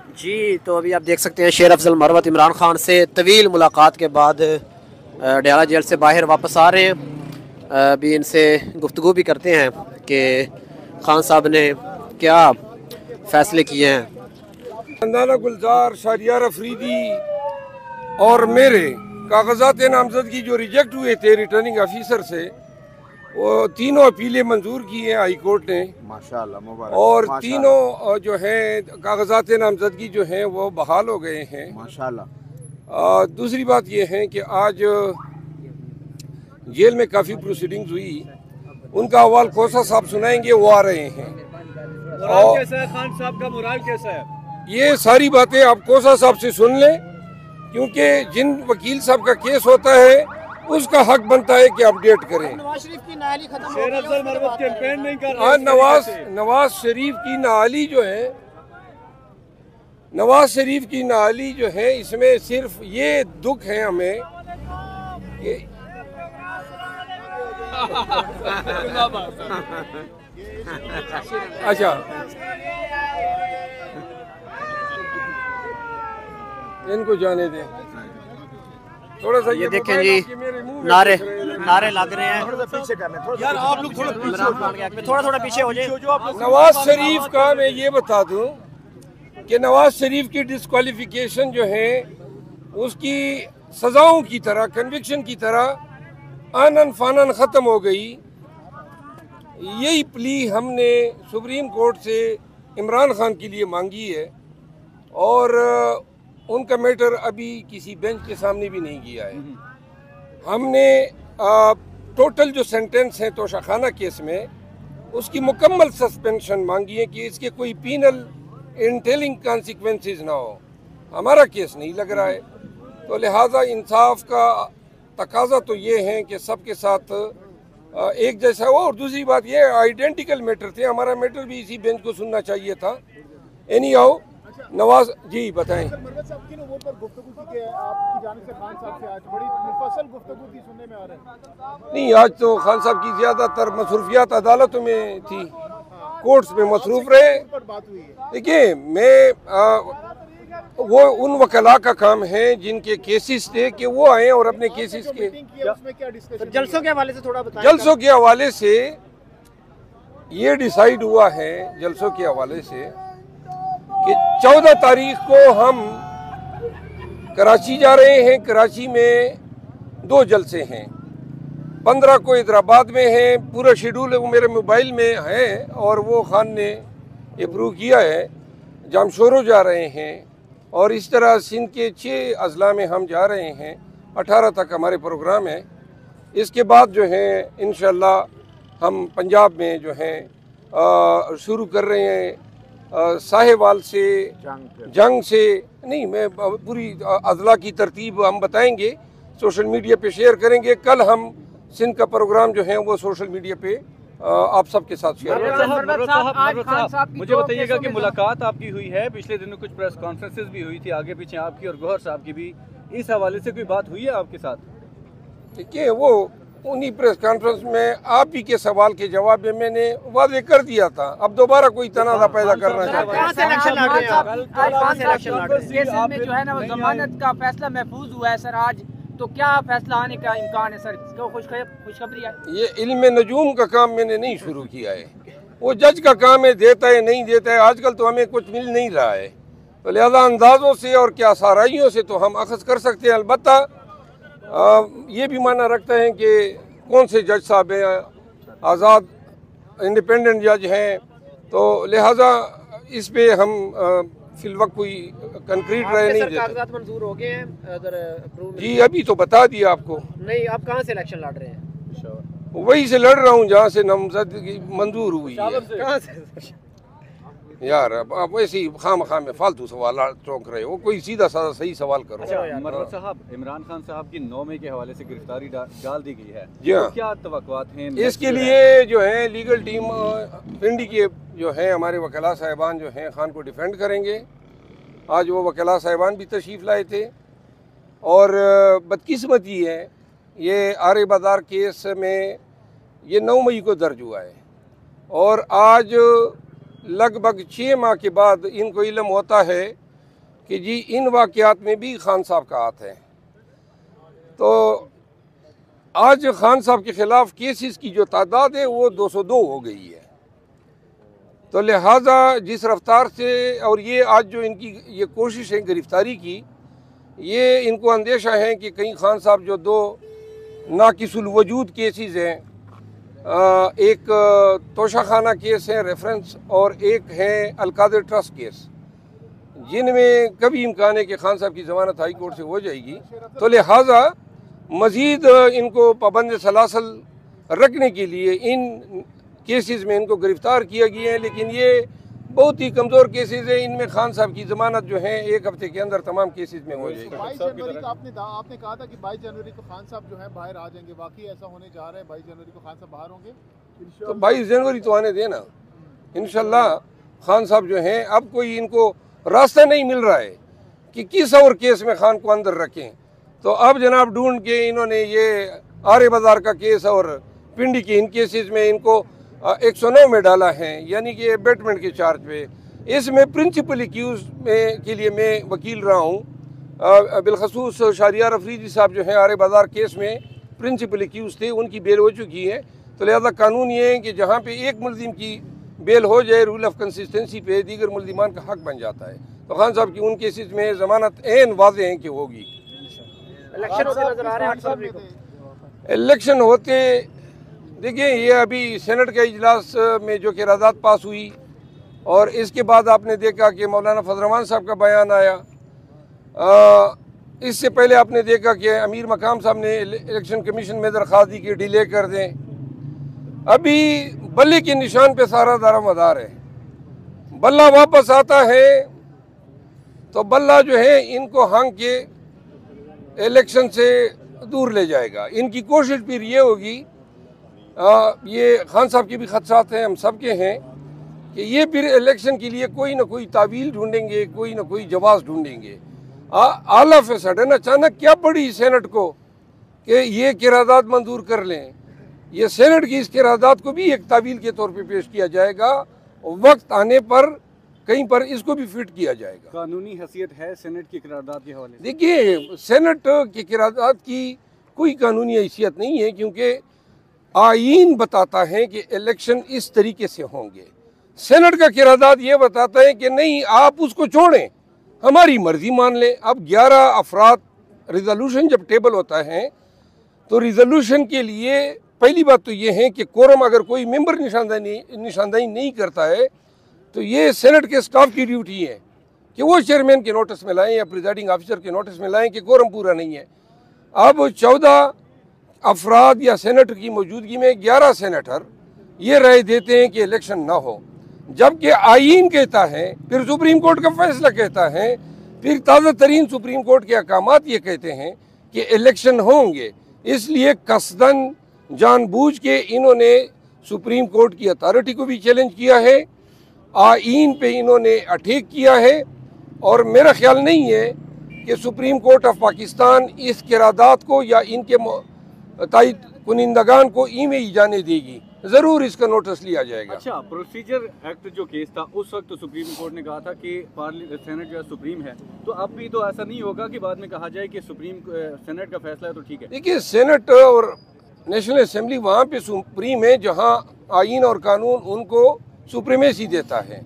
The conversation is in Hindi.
जी, तो अभी आप देख सकते हैं शेर अफजल मरवत इमरान खान से तवील मुलाकात के बाद डयाला जेल से बाहर वापस आ रहे हैं। अभी इनसे गुफ्तगू भी करते हैं कि खान साहब ने क्या फ़ैसले किए हैं। अंदाना गुलजार, शाहरियार अफरीदी और मेरे कागजात नामजदगी जो रिजेक्ट हुए थे रिटर्निंग ऑफिसर से, वो तीनों अपीलें मंजूर की हैं हाई कोर्ट ने माशाअल्लाह, मुबारक। और तीनों जो है कागजात नामजदगी जो हैं वो बहाल हो गए हैं माशाअल्लाह। दूसरी बात ये है कि आज जेल में काफ़ी प्रोसीडिंग्स हुई, उनका अहवाल खोसा साहब सुनाएंगे, वो आ रहे हैं। और कैसा है खान साहब का मुराल कैसा है? ये सारी बातें आप कोसा साहब से सुन लें, क्योंकि जिन वकील साहब का केस होता है उसका हक बनता है कि अपडेट करें। नवाज शरीफ की नाअहली खत्म शेर अफजल मरवत कैंपेन नहीं कर रहे। नवाज शरीफ की नाअहली जो है, नवाज शरीफ की नाअहली जो है, इसमें सिर्फ ये दुख है हमें कि अच्छा इनको जाने दें थोड़ा सा। ये देखें जी, नारे लग रहे हैं। यार आप लोग थोड़ा पीछे हो जाए। नवाज शरीफ का मैं ये बता दूं कि नवाज शरीफ की डिस्क्वालिफिकेशन जो है उसकी सजाओं की तरह, कन्विक्शन की तरह आनन फानन ख़त्म हो गई। यही प्ली हमने सुप्रीम कोर्ट से इमरान खान के लिए मांगी है और उनका मैटर अभी किसी बेंच के सामने भी नहीं किया है। हमने टोटल जो सेंटेंस है तोशाखाना केस में, उसकी मुकम्मल सस्पेंशन मांगी है कि इसके कोई पीनल इंटेलिंग कॉन्सिक्वेंसेस ना हो। हमारा केस नहीं लग रहा है, तो लिहाजा इंसाफ का तकाजा तो ये है कि सबके साथ एक जैसा हो। और दूसरी बात ये आइडेंटिकल मैटर थे, हमारा मैटर भी इसी बेंच को सुनना चाहिए था। एनी हाउ नवाज जी बताएं। मरवत साहब की वो पर गुफ्तगू की कि आपकी जानिब से खान साहब से आज बड़ी मुफस्सल गुफ्तगू की सुनने में आ रहा है। नहीं, आज तो खान साहब की ज़्यादातर मसरूफियात अदालतों में थी, कोर्ट्स में मसरूफ रहे। देखिए मैं वो उन वकला का काम है जिनके केसेस थे कि वो आए और अपने केसेस के जलसों के हवाले से थोड़ा बताएं। जलसों के हवाले से ये डिसाइड हुआ है, जलसों के हवाले से कि 14 तारीख को हम कराची जा रहे हैं। कराची में 2 जलसे हैं, 15 को हैदराबाद में है। पूरा शेड्यूल वो मेरे मोबाइल में है और वो खान ने अप्रूव किया है। जामशोरो जा रहे हैं और इस तरह सिंध के 6 अजला में हम जा रहे हैं। 18 तक हमारे प्रोग्राम है। इसके बाद जो है इंशाअल्लाह हम पंजाब में जो है शुरू कर रहे हैं साहेवाल से, जंग से नहीं, मैं पूरी अजला की तरतीब हम बताएंगे, सोशल मीडिया पे शेयर करेंगे। कल हम सिंध का प्रोग्राम जो है वो सोशल मीडिया पे आप सबके साथ शेयर करेंगे। मुझे बताइएगा कि मुलाकात आपकी हुई है, पिछले दिनों कुछ प्रेस कॉन्फ्रेंसेस भी हुई थी आगे पीछे आपकी और गौहर साहब की भी, इस हवाले से कोई बात हुई है आपके साथ? देखिए, वो उन्हीं प्रेस कॉन्फ्रेंस में आप ही के सवाल के जवाब में मैंने वादे कर दिया था। अब दोबारा कोई तनाज़ा पैदा करना चाहता है। जो है ना वो जमानत का फैसला महफूज हुआ है सर आज, तो क्या फैसला आने का इम्कान है सर? खुशखबरी है। ये इल्म नजूम का काम मैंने नहीं शुरू किया है, वो जज का काम है, देता है नहीं देता है। आजकल तो हमें कुछ मिल नहीं रहा है, तो लिहाजा अंदाज़ों से और क्या साराइयों से तो हम अखज़ कर सकते हैं। अलबत्ता ये भी माना रखते हैं कि कौन से जज साहब हैं, आज़ाद इंडिपेंडेंट जज हैं, तो लिहाजा इस पे हम फिलवक्त कोई कंक्रीट रहे नहीं देते। कागजात मंजूर हो गए हैं जी, अभी तो बता दिया आपको। नहीं, आप कहाँ से इलेक्शन लड़ रहे हैं? वही से लड़ रहा हूँ जहाँ से नामजदगी मंजूर हुई है। कहाँ से? यार आप वैसे ही खाम में फालतू सवाल चौंक रहे हो, कोई सीधा साधा सही सवाल करो। मरवत साहब, इमरान खान साहब की 9 मई के हवाले से गिरफ्तारी डाल दी गई है, जी हाँ। तो क्या तवक्कुआत हैं इसके लिए? जो है लीगल टीम पिंडी के जो है हमारे वकला साहिबान जो हैं खान को डिफेंड करेंगे। आज वो वकला साहिबान भी तशरीफ़ लाए थे और बदकिस्मती है ये आरे बाजार केस में ये 9 मई को दर्ज हुआ है और आज लगभग 6 माह के बाद इनको इल्म होता है कि जी इन वाक़यात में भी खान साहब का हाथ है। तो आज खान साहब के ख़िलाफ़ केसेस की जो तादाद है वो 202 हो गई है। तो लिहाजा जिस रफ्तार से और ये आज जो इनकी ये कोशिश है गिरफ़्तारी की, ये इनको अंदेशा है कि कहीं खान साहब जो दो नाकिसुल वजूद केसेस हैं, एक तोशाखाना केस है रेफरेंस और एक है अलकादर ट्रस्ट केस, जिनमें कभी इम्कान है कि खान साहब की ज़मानत हाई कोर्ट से हो जाएगी। तो लिहाजा मज़ीद इनको पाबंद सलासल रखने के लिए इन केसेस में इनको गिरफ़्तार किया गया है। लेकिन ये बहुत ही कमज़ोर केसेस है, इनमें खान साहब की ज़मानत जो है 1 हफ्ते के अंदर तमाम केसेस में हो जाएगी। 22 जनवरी का आपने कहा था कि 22 जनवरी को खान साहब जो है बाहर आ जाएंगे, वाकई ऐसा होने जा रहा है? 22 जनवरी को खान साहब बाहर होंगे? तो 22 जनवरी तो आने देना, इंशाल्लाह खान साहब जो हैं, अब कोई इनको रास्ता नहीं मिल रहा है कि किस और केस में खान को अंदर रखें। तो अब जनाब ढूंढ के इन्होंने ये आर्य बाजार का केस और पिंडी के इन केसेस में इनको 109 में डाला है, यानी कि एबेटमेंट के चार्ज पे। इसमें प्रिंसिपल एक्यूज में के लिए मैं वकील रहा हूँ। बिलखसूस शाहरियार अफरीदी साहब जो हैं आर्य बाजार केस में प्रिंसिपल एक्यूज थे, उनकी बेल हो चुकी है। तो लिहाजा कानून ये है कि जहाँ पे एक मुल्जिम की बेल हो जाए रूल ऑफ कंसिस्टेंसी पे दीगर मुल्जिमान का हक बन जाता है। तो खान साहब की उन केसेस में ज़मानत ऐन वाज़ेह है कि होगी। इलेक्शन होते नजर आ रहे हैं 8 फरवरी को। इलेक्शन होते, देखिए ये अभी सेनेट के इजलास में जो क़रारदाद पास हुई और इसके बाद आपने देखा कि मौलाना फजल रहमान साहब का बयान आया। इससे पहले आपने देखा कि अमीर मकाम साहब ने इलेक्शन कमीशन में दरख्वास्त दी कि डिले कर दें। अभी बल्ले के निशान पे सारा दारोमदार है। बल्ला वापस आता है तो बल्ला जो है इनको हांग के इलेक्शन से दूर ले जाएगा। इनकी कोशिश फिर ये होगी, ये खान साहब के भी खदशात हैं, हम सब के हैं, कि ये फिर इलेक्शन के लिए कोई ना कोई तावील ढूंढेंगे, कोई ना कोई जवाब ढूंढेंगे। ऑल ऑफ ए सडन अचानक क्या पड़ी सेनेट को कि ये क़रारदाद मंजूर कर लें। ये सेनेट की इस क़रारदाद को भी एक तावील के तौर पे पेश किया जाएगा, वक्त आने पर कहीं पर इसको भी फिट किया जाएगा। कानूनी हैसियत है सेनेट की क़रारदाद के हवाले से? देखिए सेनेट की क़रारदाद की कोई कानूनी हैसियत नहीं है, क्योंकि आईन बताता है कि इलेक्शन इस तरीके से होंगे। सेनेट का क़रारदाद ये बताता है कि नहीं, आप उसको छोड़ें, हमारी मर्जी मान लें। अब 11 अफराद रिजोल्यूशन जब टेबल होता है तो रिजोल्यूशन के लिए पहली बात तो ये है कि कोरम अगर कोई मेंबर निशानदाही नहीं करता है तो ये सेनेट के स्टाफ की ड्यूटी है कि वो चेयरमैन के नोटिस में लाएं या प्रिजाइडिंग ऑफिसर के नोटिस में लाएं कि कोरम पूरा नहीं है। अब 14 अफराद या सेनेटर की मौजूदगी में 11 सेनेटर ये राय देते हैं कि इलेक्शन ना हो, जबकि आईन कहता है, फिर सुप्रीम कोर्ट का फैसला कहता है, फिर ताज़ा तरीन सुप्रीम कोर्ट के अहकामात ये कहते हैं कि इलेक्शन होंगे। इसलिए कसदन जानबूझ के इन्होंने सुप्रीम कोर्ट की अथॉरिटी को भी चैलेंज किया है, आईन पे इन्होंने अटैक किया है, और मेरा ख्याल नहीं है कि सुप्रीम कोर्ट ऑफ पाकिस्तान इस क़रारदाद को या इनके तायद कुनिंदगान को ई में जाने देगी। ज़रूर इसका नोटिस लिया जाएगा। अच्छा, प्रोसीजर एक्ट जो केस था उस वक्त तो सुप्रीम कोर्ट ने कहा था कि सेनेट जो है सुप्रीम है, तो अब भी तो ऐसा नहीं होगा कि बाद में कहा जाए कि सेनेट का फैसला है तो ठीक है। देखिए सेनेट और नेशनल असेंबली वहाँ पे सुप्रीम है जहाँ आईन और कानून उनको सुप्रीमेसी देता है।